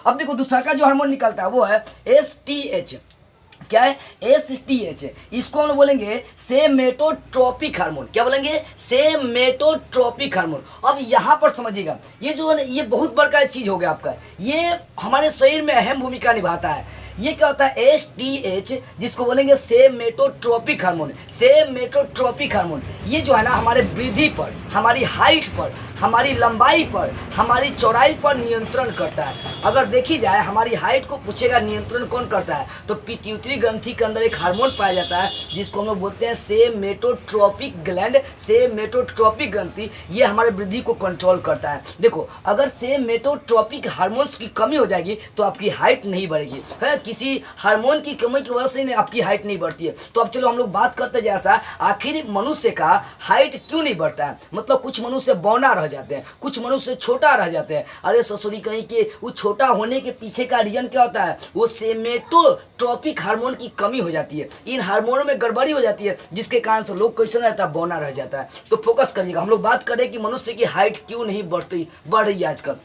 अब देखो दूसरा का जो हार्मोन निकलता है वो है STH। क्या है? STH। इसको हम लोग बोलेंगे सेमेटोट्रोपिक हार्मोन। क्या बोलेंगे? सेमेटोट्रोपिक हार्मोन। अब यहाँ पर समझिएगा, ये जो है ना, ये बहुत बड़का चीज हो गया आपका, ये हमारे शरीर में अहम भूमिका निभाता है। ये क्या होता है? STH, जिसको बोलेंगे सेमेटोट्रोपिक हार्मोन। सेमेटोट्रोपिक हार्मोन ये जो है ना, हमारे वृद्धि पर, हमारी हाइट पर, हमारी लंबाई पर, हमारी चौड़ाई पर नियंत्रण करता है। अगर देखी जाए, हमारी हाइट को पूछेगा नियंत्रण कौन करता है, तो पिट्यूटरी ग्रंथि के अंदर एक हार्मोन पाया जाता है जिसको हम लोग बोलते हैं सेमेटोट्रोपिक ग्लैंड। सेमेटोट्रोपिक ग्रंथि ये हमारे वृद्धि को कंट्रोल करता है। देखो, अगर सेमेटोट्रोपिक हार्मोन्स की कमी हो जाएगी तो आपकी हाइट नहीं बढ़ेगी, है किसी हार्मोन की कमी की वजह से आपकी हाइट नहीं बढ़ती है। तो अब चलो हम लोग बात करते हैं जैसा आखिर मनुष्य का हाइट क्यों नहीं बढ़ता है। मतलब कुछ मनुष्य बौना रह जाते हैं, कुछ मनुष्य छोटा रह जाते हैं। अरे ससुरी कहीं के वो छोटा होने के पीछे का रीजन क्या होता है? वो सेमेटोट्रोपिक हार्मोन की कमी हो जाती है, इन हार्मोनों में गड़बड़ी हो जाती है, जिसके कारण से लोग कैसे रहता है? बौना रह जाता है। तो फोकस करिएगा, हम लोग बात करें कि मनुष्य की हाइट क्यों नहीं बढ़ रही है आजकल।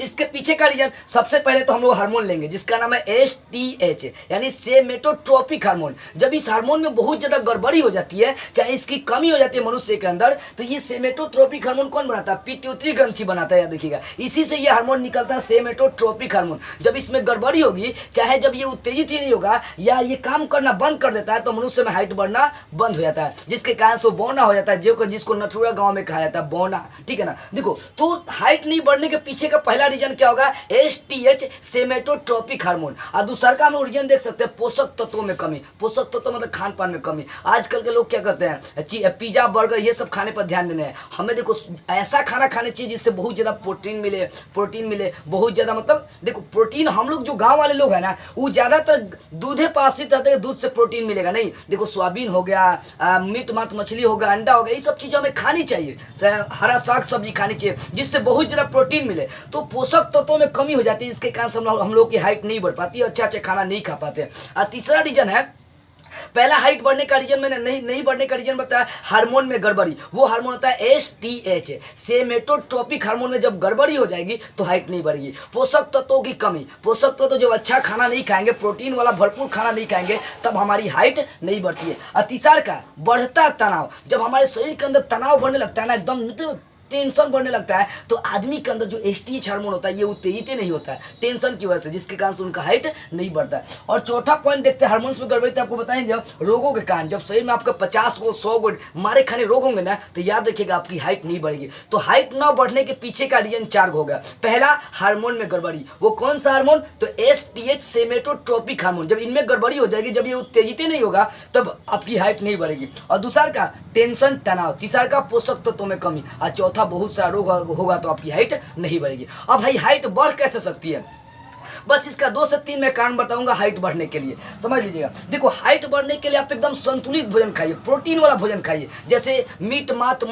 इसके पीछे का रीजन सबसे पहले तो हम लोग हार्मोन लेंगे जिसका नाम है STH, यानी सेमेटोट्रोपिक हार्मोन। जब इस हार्मोन में बहुत ज्यादा गड़बड़ी हो जाती है, चाहे इसकी कमी हो जाती है मनुष्य के अंदर, तो ये सेमेटोट्रोपिक हार्मोन कौन बनाता है? पिट्यूटरी ग्रंथि बनाता है। याद देखिएगा, इसी से ये हार्मोन निकलता है, सेमेटोट्रोपिक हार्मोन। जब इसमें गड़बड़ी होगी, चाहे जब ये उत्तेजित ही नहीं होगा या ये काम करना बंद कर देता है, तो मनुष्य में हाइट बढ़ना बंद हो जाता है, जिसके कारण से वो बौना हो जाता है, जिसको नथुरा गांव में कहा जाता है बौना। ठीक है ना। देखो, तो हाइट नहीं बढ़ने के पीछे का पहला रीजन क्या होगा? STH, somatotropic hormone. और दूसरा का हम रीजन देख सकते हैं, पोषक तत्वों में कमी। पोषक तत्व मतलब खान पान में कमी। आजकल के लोग क्या करते हैं? पिज्जा बर्गर ये सब खाने पर ध्यान देने हैं। हमें देखो ऐसा खाना खाने चाहिए जिससे बहुत ज्यादा प्रोटीन मिले बहुत ज्यादा। मतलब देखो, प्रोटीन हम लोग जो गांव वाले लोग हैं ना, वो ज्यादातर दूधे पर आश्रित रहते हैं, दूध से प्रोटीन मिलेगा नहीं। देखो, सोयाबीन हो गया, मीट मांस मछली हो गया, अंडा हो गया, ये सब चीजें हमें खानी चाहिए। हरा साग सब्जी खानी चाहिए जिससे बहुत ज्यादा प्रोटीन मिले। तो पोषक तत्वों में कमी हो जाती है, इसके कारण से हम लोग की हाइट नहीं बढ़ पाती है, अच्छा खाना नहीं खा पाते। और तीसरा रीजन है, पहला हाइट बढ़ने का रीजन मैंने नहीं बढ़ने का रीजन बताया, हार्मोन में गड़बड़ी। वो हार्मोन होता है STH, सेमेटोट्रोपिक हार्मोन में जब गड़बड़ी हो जाएगी तो हाइट नहीं बढ़ेगी। पोषक तत्वों की कमी, पोषक तत्व जब अच्छा खाना नहीं खाएंगे, प्रोटीन वाला भरपूर खाना नहीं खाएंगे, तब हमारी हाइट नहीं बढ़ती है। और तीसरा का बढ़ता तनाव, जब हमारे शरीर के अंदर तनाव बढ़ने लगता है ना, एकदम टेंशन बढ़ने लगता है, तो आदमी के अंदर जो STH हार्मोन होता है ये उत्तेजित नहीं होता है टेंशन की वजह से, जिसके कारण से उनका हाइट नहीं बढ़ता है। और चौथा पॉइंट देखते हैं हार्मोन्स में गड़बड़ी। आपको बताएं, जब रोगों के कारण, जब शरीर में आपका 50 को 100 को मारे खाने रोग होंगे ना, तो याद रखिएगा आपकी हाइट नहीं बढ़ेगी। तो हाइट न बढ़ने के पीछे का रीजन 4 हो गया। पहला, हार्मोन में गड़बड़ी। वो कौन सा हार्मोन? तो STH, सेमेटोट्रोपिक हार्मोन। जब इनमें गड़बड़ी हो जाएगी, जब ये उत्तेजित नहीं होगा, तब आपकी हाइट नहीं बढ़ेगी। और दूसरा का टेंशन तनाव, तीसरा का पोषक तत्वों में कमी, और चौथा बहुत सारा रोग होगा तो आपकी हाइट नहीं बढ़ेगी। अब भाई हाइट बढ़ कैसे सकती है? बस इसका 2 से 3 मैं कारण बताऊंगा हाइट बढ़ने के लिए, समझ लीजिएगा। देखो, हाइट बढ़ने के लिए आप एकदम संतुलित भोजन खाइए, प्रोटीन वाला भोजन खाइए, जैसे मीट मांस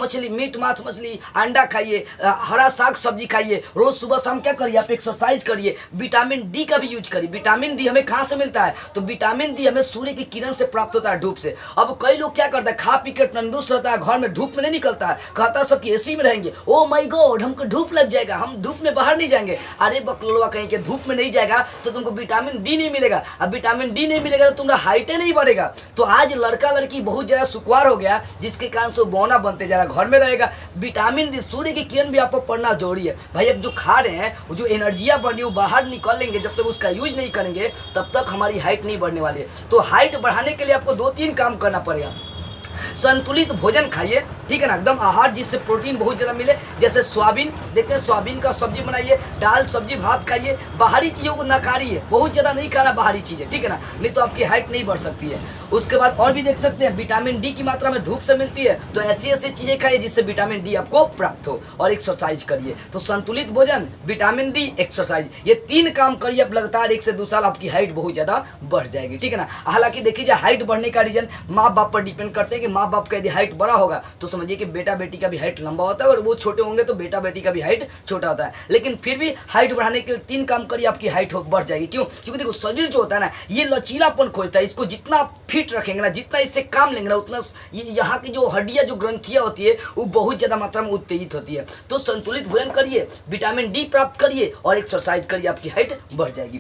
मछली, अंडा खाइए, हरा साग सब्जी खाइए। रोज सुबह शाम क्या करिए? आप एक्सरसाइज करिए। विटामिन डी का भी यूज करिए। विटामिन डी हमें कहाँ से मिलता है? तो विटामिन डी हमें सूर्य की किरण से प्राप्त होता है, धूप से। अब कई लोग क्या करता है, खा पी के तंदुरुस्त रहता है, घर में धूप में नहीं निकलता है, कहता है सबकी AC में रहेंगे, ओ माय गॉड हमको धूप लग जाएगा, हम धूप में बाहर नहीं जाएंगे। अरे बकलोलवा, कहीं के धूप में नहीं जाएगा तो तुमको विटामिन डी नहीं मिलेगा। अब विटामिन डी नहीं मिलेगा तो तुम्हारा हाइटे नहीं बढ़ेगा। तो आज लड़का लड़की बहुत ज्यादा सुकुआर हो गया, जिसके कारण से बौना बनते जा रहा, घर में रहेगा। विटामिन डी, सूर्य की किरण भी आपको पढ़ना जरूरी है भाई। अब जो खा रहे हैं, वो जो एनर्जियां बढ़ रही है, वो बाहर निकलेंगे, जब तक उसका यूज नहीं करेंगे तब तक हमारी हाइट नहीं बढ़ने वाली है। तो हाइट बढ़ाने के लिए आपको 2-3 काम करना पड़ेगा। संतुलित भोजन खाइए, ठीक है ना, एकदम आहार जिससे प्रोटीन बहुत ज्यादा मिले, जैसे सोयाबीन, देखते हैं सोयाबीन का सब्जी बनाइए, दाल सब्जी भात खाइए। बाहरी चीजों को नकारिए, बहुत ज्यादा नहीं खाना बाहरी चीजें, ठीक है ना, नहीं तो आपकी हाइट नहीं बढ़ सकती है। उसके बाद और भी देख सकते हैं, विटामिन डी की मात्रा में धूप से मिलती है, तो ऐसी चीजें खाइए जिससे विटामिन डी आपको प्राप्त हो। और एक्सरसाइज करिए। तो संतुलित भोजन, विटामिन डी, एक्सरसाइज, ये 3 काम करिए आप लगातार, 1 से 2 साल आपकी हाइट बहुत ज्यादा बढ़ जाएगी, ठीक है ना। हालांकि देखिए, हाइट बढ़ने का रीजन माँ बाप पर डिपेंड करते हैं कि माँ बाप का यदि हाइट बड़ा होगा तो समझिए कि बेटा बेटी का भी हाइट लंबा होता है, और वो छोटे होंगे तो बेटा बेटी का भी हाइट छोटा होता है। लेकिन फिर भी हाइट बढ़ाने के लिए 3 काम करिए, आपकी हाइट बढ़ जाएगी। क्यों? क्योंकि देखो शरीर जो होता है ना, ये लचीलापन खोजता है। इसको जितना फिट रखेंगे ना, जितना इससे काम लेंगे ना, उतना यहाँ की जो हड्डियाँ, जो ग्रंथियाँ होती है, वो बहुत ज़्यादा मात्रा में उत्तेजित होती है। तो संतुलित भोजन करिए, विटामिन डी प्राप्त करिए और एक्सरसाइज करिए, आपकी हाइट बढ़ जाएगी।